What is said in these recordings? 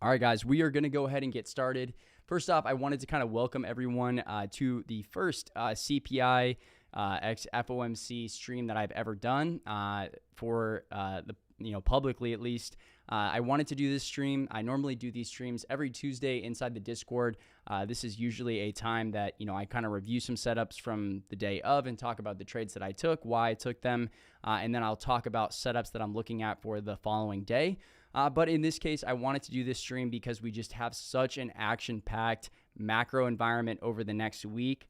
All right, guys, we are going to go ahead and get started. First off, I wanted to kind of welcome everyone to the first CPI X FOMC stream that I've ever done for the publicly at least. I wanted to do this stream. I normally do these streams every Tuesday inside the Discord. This is usually a time that I kind of review some setups from the day of and talk about the trades that I took, why I took them, and then I'll talk about setups that I'm looking at for the following day. But in this case, I wanted to do this stream because we just have such an action-packed macro environment over the next week.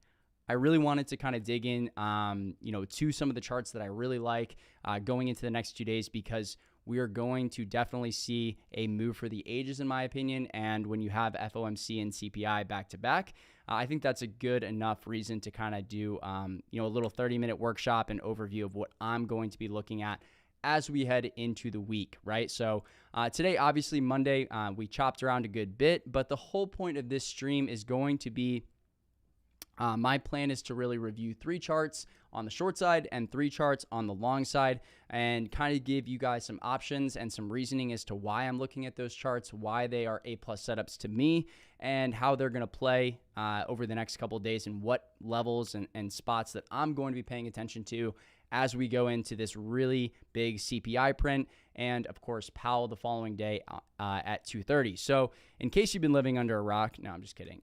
I really wanted to kind of dig in, to some of the charts that I really like going into the next 2 days, because we are going to definitely see a move for the ages, in my opinion. And when you have FOMC and CPI back to back, I think that's a good enough reason to kind of do, a little 30-minute workshop and overview of what I'm going to be looking at as we head into the week, right? So today, obviously Monday, we chopped around a good bit, but the whole point of this stream is going to be my plan is to really review 3 charts on the short side and 3 charts on the long side, and kind of give you guys some options and some reasoning as to why I'm looking at those charts, why they are A+ setups to me, and how they're going to play over the next couple of days, and what levels and spots that I'm going to be paying attention to as we go into this really big CPI print, and of course Powell the following day at 2:30. So in case you've been living under a rock, no, I'm just kidding.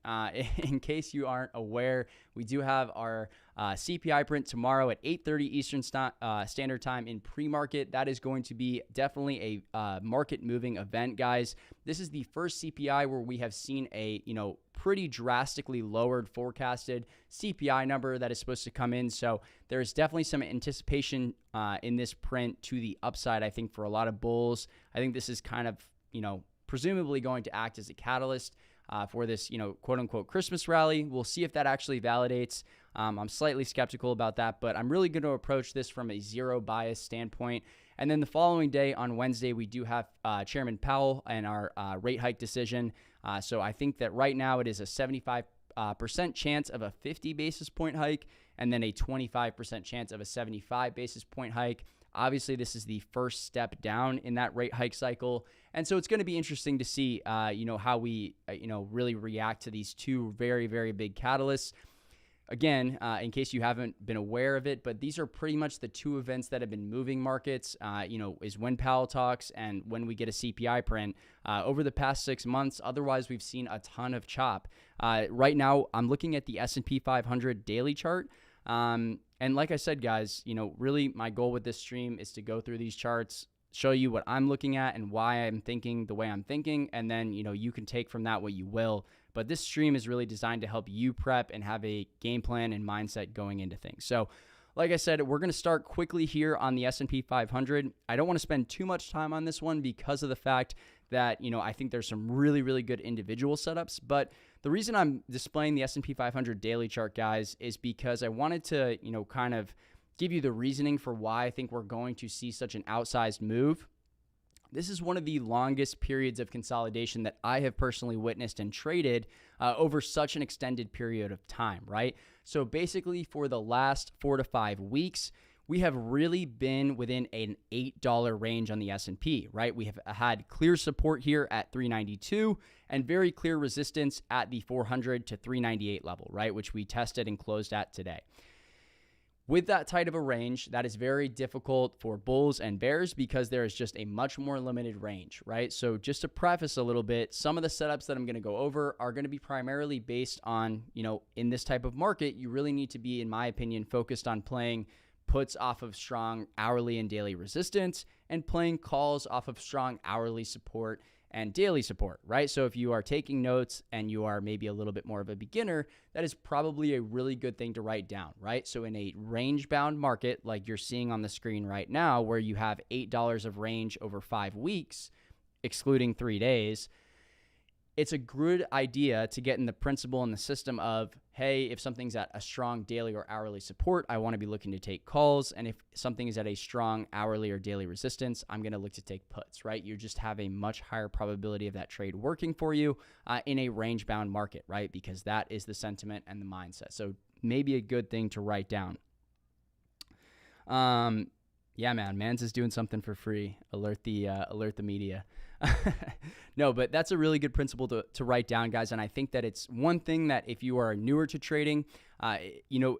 In case you aren't aware, we do have our CPI print tomorrow at 8:30 Eastern Standard Time in pre-market. That is going to be definitely a market-moving event, guys. This is the first CPI where we have seen a pretty drastically lowered forecasted CPI number that is supposed to come in. So there's definitely some anticipation in this print to the upside, I think, for a lot of bulls. I think this is kind of, presumably going to act as a catalyst for this, quote unquote Christmas rally. We'll see if that actually validates. I'm slightly skeptical about that, but I'm really going to approach this from a zero bias standpoint. And then the following day on Wednesday, we do have Chairman Powell and our rate hike decision. So I think that right now it is a 75% chance of a 50 basis point hike, and then a 25% chance of a 75 basis point hike. Obviously, this is the first step down in that rate hike cycle. And so it's going to be interesting to see, how we, really react to these 2 very, very big catalysts. Again, in case you haven't been aware of it, but these are pretty much the 2 events that have been moving markets, is when Powell talks and when we get a CPI print over the past 6 months. Otherwise, we've seen a ton of chop. Right now, I'm looking at the S&P 500 daily chart. And like I said, guys, really my goal with this stream is to go through these charts, show you what I'm looking at and why I'm thinking the way I'm thinking. And then, you can take from that what you will. But this stream is really designed to help you prep and have a game plan and mindset going into things. So like I said, we're going to start quickly here on the S&P 500. I don't want to spend too much time on this one because of the fact that, I think there's some really, really good individual setups. But the reason I'm displaying the S&P 500 daily chart, guys, is because I wanted to, kind of give you the reasoning for why I think we're going to see such an outsized move. This is one of the longest periods of consolidation that I have personally witnessed and traded over such an extended period of time, right? So basically for the last 4 to 5 weeks, we have really been within an $8 range on the S&P, right? We have had clear support here at 392 and very clear resistance at the 400 to 398 level, right? Which we tested and closed at today. With that tight of a range, that is very difficult for bulls and bears because there is just a much more limited range, right? So just to preface a little bit, some of the setups that I'm going to go over are going to be primarily based on, in this type of market, you really need to be, in my opinion, focused on playing puts off of strong hourly and daily resistance and playing calls off of strong hourly support and daily support, right? So if you are taking notes and you are maybe a little bit more of a beginner, that is probably a really good thing to write down, right? So in a range-bound market like you're seeing on the screen right now, where you have $8 of range over 5 weeks, excluding 3 days, it's a good idea to get in the principle and the system of, hey, if something's at a strong daily or hourly support, I want to be looking to take calls. And if something is at a strong hourly or daily resistance, I'm going to look to take puts, right? You just have a much higher probability of that trade working for you in a range-bound market, right? Because that is the sentiment and the mindset. So maybe a good thing to write down. Yeah, man, Mans is doing something for free. Alert the media. No, but that's a really good principle to write down, guys. And I think that it's one thing that if you are newer to trading,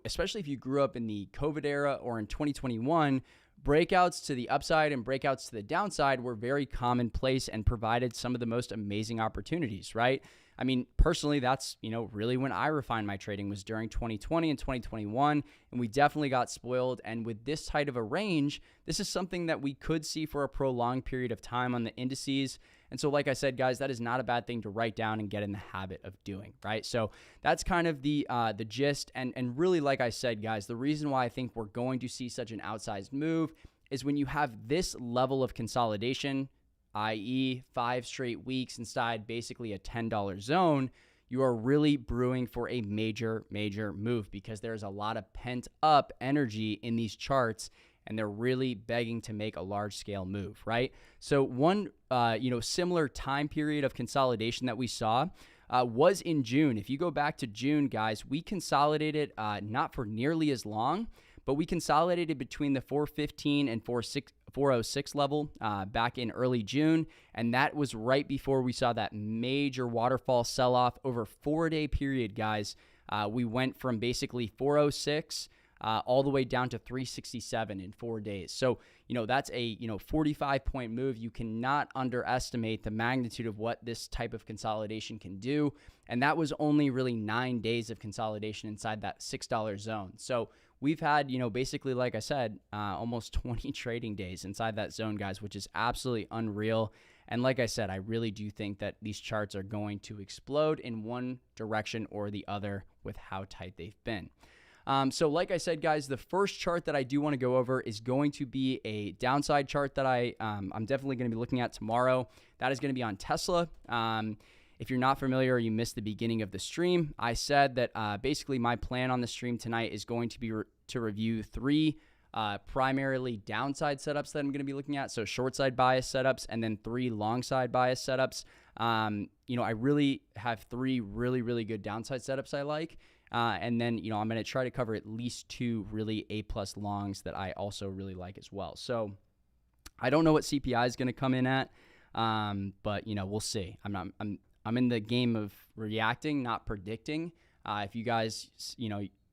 especially if you grew up in the COVID era or in 2021, breakouts to the upside and breakouts to the downside were very commonplace and provided some of the most amazing opportunities, right? I mean, personally, that's, really when I refined my trading was during 2020 and 2021, and we definitely got spoiled. And with this tight of a range, this is something that we could see for a prolonged period of time on the indices. And so, like I said, guys, that is not a bad thing to write down and get in the habit of doing, right? So that's kind of the gist. And really, like I said, guys, the reason why I think we're going to see such an outsized move is when you have this level of consolidation, i.e. 5 straight weeks inside basically a $10 zone, you are really brewing for a major, major move because there's a lot of pent up energy in these charts and they're really begging to make a large scale move, right? So one, similar time period of consolidation that we saw was in June. If you go back to June, guys, we consolidated not for nearly as long, but we consolidated between the 415 and 406 level back in early June, and that was right before we saw that major waterfall sell-off over a 4-day period, guys. We went from basically 406 all the way down to 367 in 4 days. So, that's a 45-point move. You cannot underestimate the magnitude of what this type of consolidation can do, and that was only really 9 days of consolidation inside that $6 zone. So we've had, basically, like I said, almost 20 trading days inside that zone, guys, which is absolutely unreal. And like I said, I really do think that these charts are going to explode in one direction or the other with how tight they've been. So like I said, guys, the first chart that I do want to go over is going to be a downside chart that I'm definitely going to be looking at tomorrow. That is going to be on Tesla. If you're not familiar or you missed the beginning of the stream, I said that basically my plan on the stream tonight is going to be to review 3 primarily downside setups that I'm going to be looking at. So short side bias setups and then 3 long side bias setups. I really have 3 really, really good downside setups I like. And then, I'm going to try to cover at least 2 really A+ longs that I also really like as well. So I don't know what CPI is going to come in at, but we'll see. I'm in the game of reacting, not predicting. If you guys,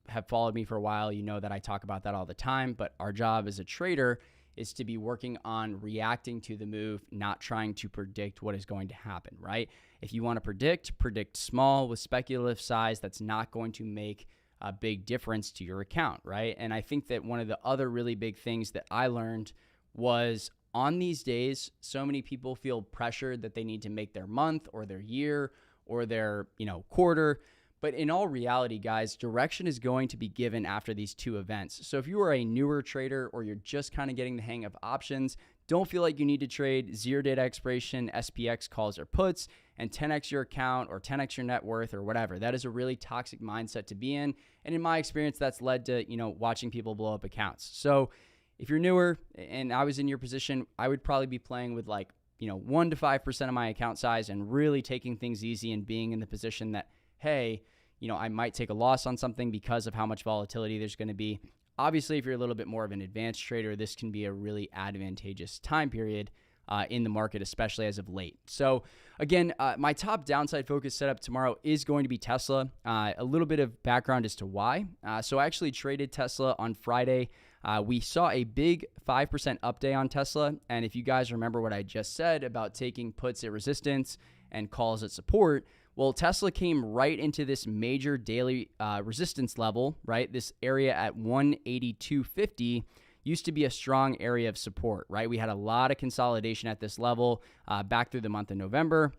have followed me for a while, you know that I talk about that all the time. But our job as a trader is to be working on reacting to the move, not trying to predict what is going to happen, right? If you want to predict small with speculative size. That's not going to make a big difference to your account, right? And I think that one of the other really big things that I learned was on these days, so many people feel pressured that they need to make their month or their year or their, quarter. But in all reality, guys, direction is going to be given after these 2 events. So if you are a newer trader or you're just kind of getting the hang of options, don't feel like you need to trade 0 data expiration, SPX calls or puts, and 10x your account or 10x your net worth or whatever. That is a really toxic mindset to be in. And in my experience, that's led to, watching people blow up accounts. So if you're newer and I was in your position, I would probably be playing with 1 to 5% of my account size and really taking things easy and being in the position that, hey, I might take a loss on something because of how much volatility there's going to be. Obviously, if you're a little bit more of an advanced trader, this can be a really advantageous time period in the market, especially as of late. So again, my top downside focus setup tomorrow is going to be Tesla. A little bit of background as to why. So I actually traded Tesla on Friday. We saw a big 5% up day on Tesla. And if you guys remember what I just said about taking puts at resistance and calls at support, well, Tesla came right into this major daily resistance level, right? This area at 182.50 used to be a strong area of support, right? We had a lot of consolidation at this level back through the month of November.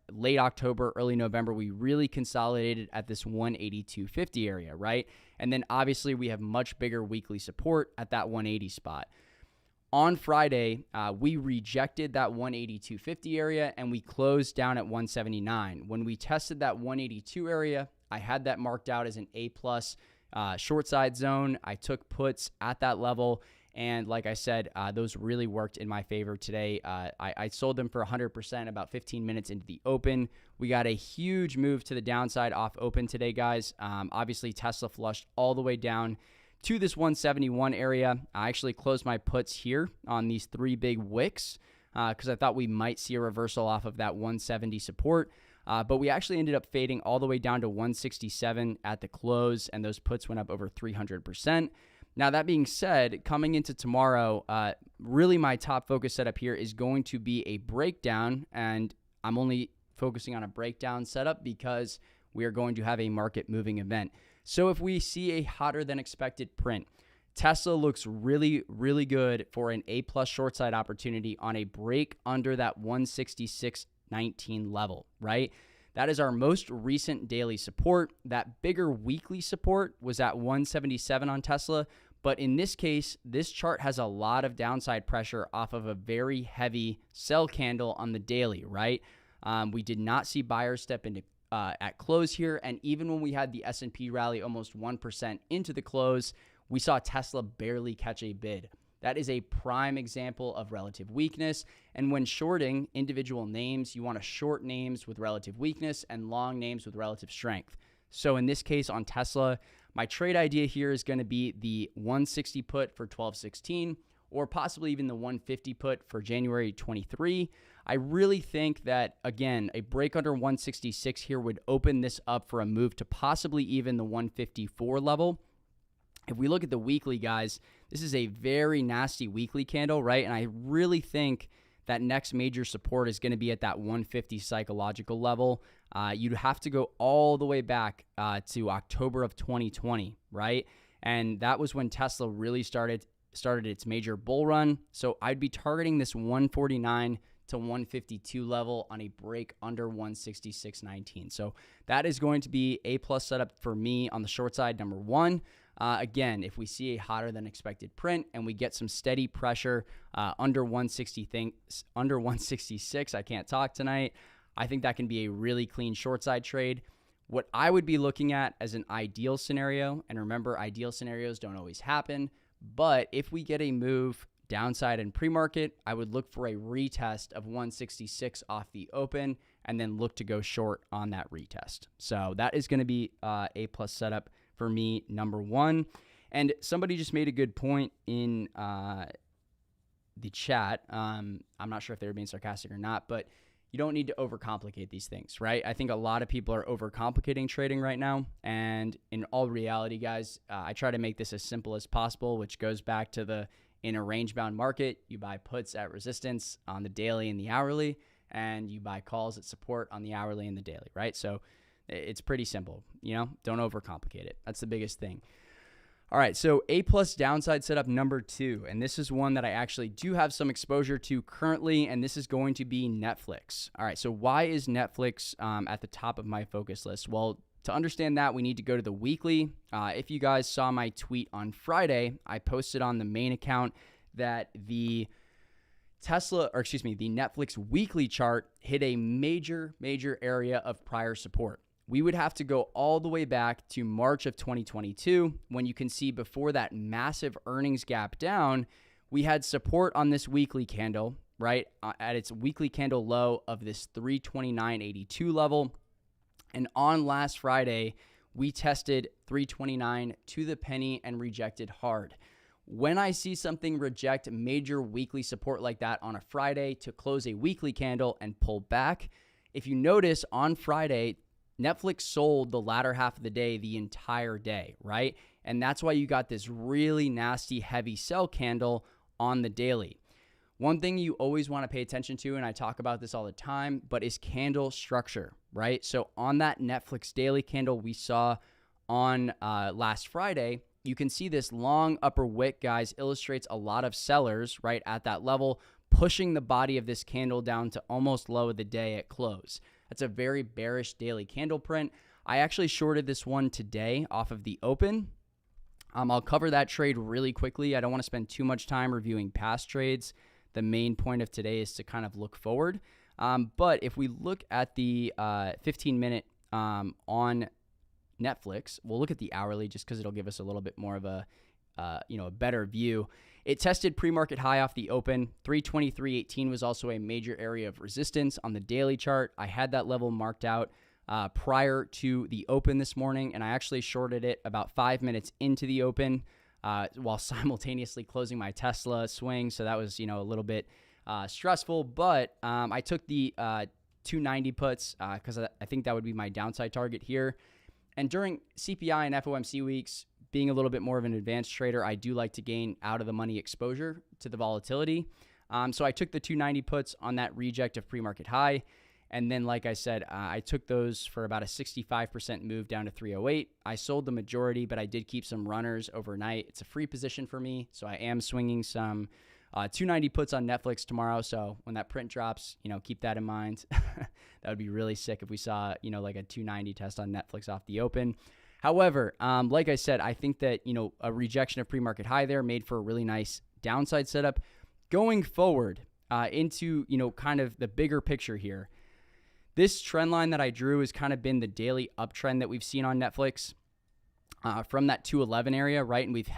Late October, early November, we really consolidated at this 182.50 area, right? And then obviously we have much bigger weekly support at that 180 spot. On Friday, we rejected that 182.50 area and we closed down at 179. When we tested that 182 area, I had that marked out as an A+ short side zone. I took puts at that level. And like I said, those really worked in my favor today. I sold them for 100% about 15 minutes into the open. We got a huge move to the downside off open today, guys. Obviously, Tesla flushed all the way down to this 171 area. I actually closed my puts here on these 3 big wicks. because I thought we might see a reversal off of that 170 support. But we actually ended up fading all the way down to 167 at the close, and those puts went up over 300%. Now, that being said, coming into tomorrow, really my top focus setup here is going to be a breakdown, and I'm only focusing on a breakdown setup because we are going to have a market moving event. So if we see a hotter than expected print, Tesla looks really, really good for an A+ short side opportunity on a break under that 166.19 level, right? That is our most recent daily support. That bigger weekly support was at 177 on Tesla. But in this case, this chart has a lot of downside pressure off of a very heavy sell candle on the daily, right? We did not see buyers step into at close here. And even when we had the S&P rally almost 1% into the close, we saw Tesla barely catch a bid. That is a prime example of relative weakness. And when shorting individual names, you want to short names with relative weakness and long names with relative strength. So in this case on Tesla, my trade idea here is going to be the 160 put for 12/16 or possibly even the 150 put for January 23. I really think that, again, a break under 166 here would open this up for a move to possibly even the 154 level. If we look at the weekly, guys, this is a very nasty weekly candle, right? And I really think that next major support is going to be at that 150 psychological level. You'd have to go all the way back to October of 2020, right? And that was when Tesla really started its major bull run. So I'd be targeting this 149 to 152 level on a break under 166.19. So that is going to be A+ setup for me on the short side, number one. Again, if we see a hotter than expected print and we get some steady pressure under 166, I can't talk tonight. I think that can be a really clean short side trade. What I would be looking at as an ideal scenario, and remember, ideal scenarios don't always happen, but if we get a move downside in pre-market, I would look for a retest of 166 off the open and then look to go short on that retest. So that is going to be A+ setup for me, number one. And somebody just made a good point in the chat. I'm not sure if they were being sarcastic or not, but you don't need to overcomplicate these things, right? I think a lot of people are overcomplicating trading right now. And in all reality, guys, I try to make this as simple as possible, which goes back to in a range-bound market, you buy puts at resistance on the daily and the hourly, and you buy calls at support on the hourly and the daily, right? So it's pretty simple, don't overcomplicate it. That's the biggest thing. All right, so A+ downside setup number two, and this is one that I actually do have some exposure to currently, and this is going to be Netflix. All right, so why is Netflix at the top of my focus list? Well, to understand that, we need to go to the weekly. If you guys saw my tweet on Friday, I posted on the main account that the Netflix weekly chart hit a major area of prior support. We would have to go all the way back to March of 2022 when you can see before that massive earnings gap down, we had support on this weekly candle, right, at its weekly candle low of this 329.82 level. And on last Friday, we tested 329 to the penny and rejected hard. When I see something reject major weekly support like that on a Friday to close a weekly candle and pull back, if you notice on Friday, Netflix sold the latter half of the day the entire day, right? And that's why you got this really nasty heavy sell candle on the daily. One thing you always want to pay attention to, and I talk about this all the time, but is candle structure, right? So on that Netflix daily candle we saw on last Friday, you can see this long upper wick, guys, illustrates a lot of sellers, right, at that level, pushing the body of this candle down to almost low of the day at close. That's a very bearish daily candle print. I actually shorted this one today off of the open. I'll cover that trade really quickly. I don't want to spend too much time reviewing past trades. The main point of today is to kind of look forward. But if we look at the 15-minute on Netflix, we'll look at the hourly just because it'll give us a little bit more of a better view. It tested pre-market high off the open. 323.18 was also a major area of resistance on the daily chart. I had that level marked out prior to the open this morning, and I actually shorted it about 5 minutes into the open while simultaneously closing my Tesla swing. So that was, a little bit stressful, but I took the 290 puts because I think that would be my downside target here. And during CPI and FOMC weeks, being a little bit more of an advanced trader, I do like to gain out of the money exposure to the volatility. So I took the 290 puts on that reject of pre-market high. And then, like I said, I took those for about a 65% move down to 308. I sold the majority, but I did keep some runners overnight. It's a free position for me, so I am swinging some 290 puts on Netflix tomorrow. So when that print drops, keep that in mind. That would be really sick if we saw, like a 290 test on Netflix off the open. However, like I said, I think that, a rejection of pre-market high there made for a really nice downside setup. Going forward into, kind of the bigger picture here, this trend line that I drew has kind of been the daily uptrend that we've seen on Netflix from that 211 area, right? And we've,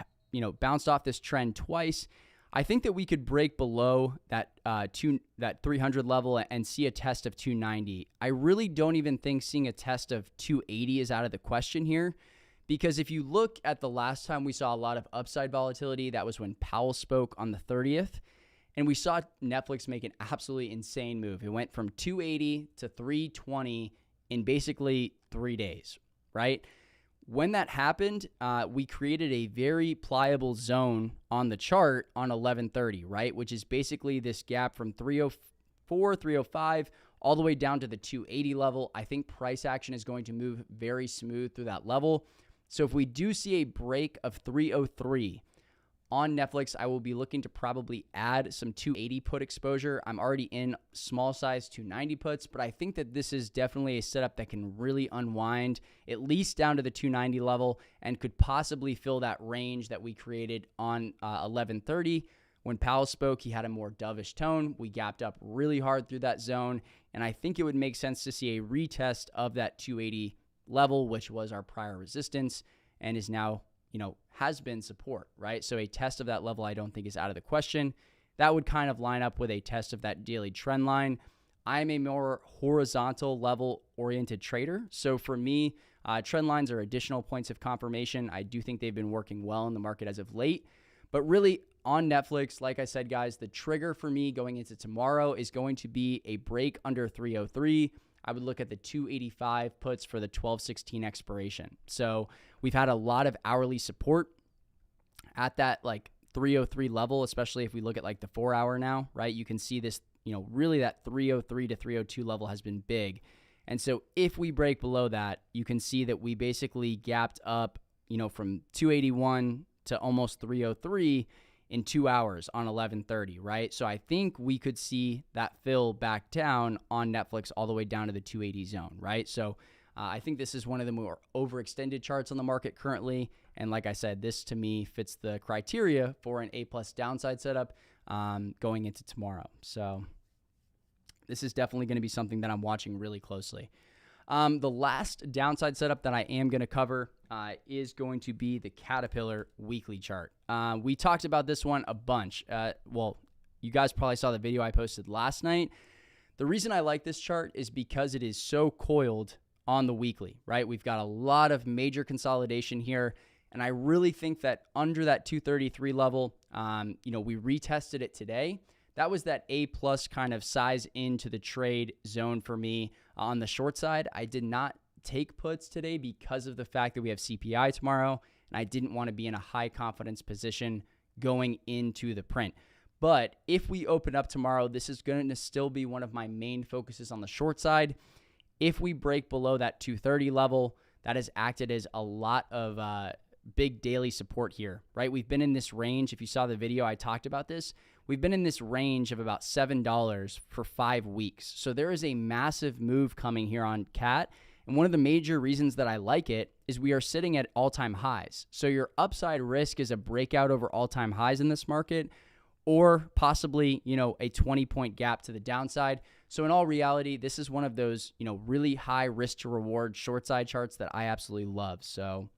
bounced off this trend twice. I think that we could break below that 300 level and see a test of 290. I really don't even think seeing a test of 280 is out of the question here, because if you look at the last time we saw a lot of upside volatility, that was when Powell spoke on the 30th. And we saw Netflix make an absolutely insane move. It went from 280 to 320 in basically 3 days, right? When that happened, we created a very pliable zone on the chart on 1130, right? Which is basically this gap from 304, 305, all the way down to the 280 level. I think price action is going to move very smooth through that level. So if we do see a break of 303, on Netflix, I will be looking to probably add some 280 put exposure. I'm already in small size 290 puts, but I think that this is definitely a setup that can really unwind at least down to the 290 level and could possibly fill that range that we created on 1130. When Powell spoke, he had a more dovish tone. We gapped up really hard through that zone, and I think it would make sense to see a retest of that 280 level, which was our prior resistance and is now has been support, right? So a test of that level I don't think is out of the question. That would kind of line up with a test of that daily trend line. I'm a more horizontal level oriented trader. So for me, trend lines are additional points of confirmation. I do think they've been working well in the market as of late. But really on Netflix, like I said, guys, the trigger for me going into tomorrow is going to be a break under 303. I would look at the 285 puts for the 12/16 expiration. So we've had a lot of hourly support at that 303 level, especially if we look at the 4 hour now, right? You can see this, really that 303 to 302 level has been big. And so if we break below that, you can see that we basically gapped up, from 281 to almost 303 in 2 hours on 1130, right? So I think we could see that fill back down on Netflix all the way down to the 280 zone, right? So I think this is one of the more overextended charts on the market currently. And like I said, this to me fits the criteria for an A+ downside setup going into tomorrow. So this is definitely going to be something that I'm watching really closely. The last downside setup that I am going to cover is going to be the Caterpillar weekly chart. We talked about this one a bunch. Well, you guys probably saw the video I posted last night. The reason I like this chart is because it is so coiled on the weekly, right? We've got a lot of major consolidation here, and I really think that under that 233 level, we retested it today. That was that A+ kind of size into the trade zone for me on the short side. I did not take puts today because of the fact that we have CPI tomorrow, and I didn't want to be in a high confidence position going into the print. But if we open up tomorrow, this is going to still be one of my main focuses on the short side. If we break below that 230 level, that has acted as a lot of big daily support here, right? We've been in this range. If you saw the video, I talked about this. We've been in this range of about $7 for 5 weeks. So there is a massive move coming here on CAT. And one of the major reasons that I like it is we are sitting at all-time highs. So your upside risk is a breakout over all-time highs in this market, or possibly, a 20-point gap to the downside. So in all reality, this is one of those, really high risk to reward short side charts that I absolutely love. So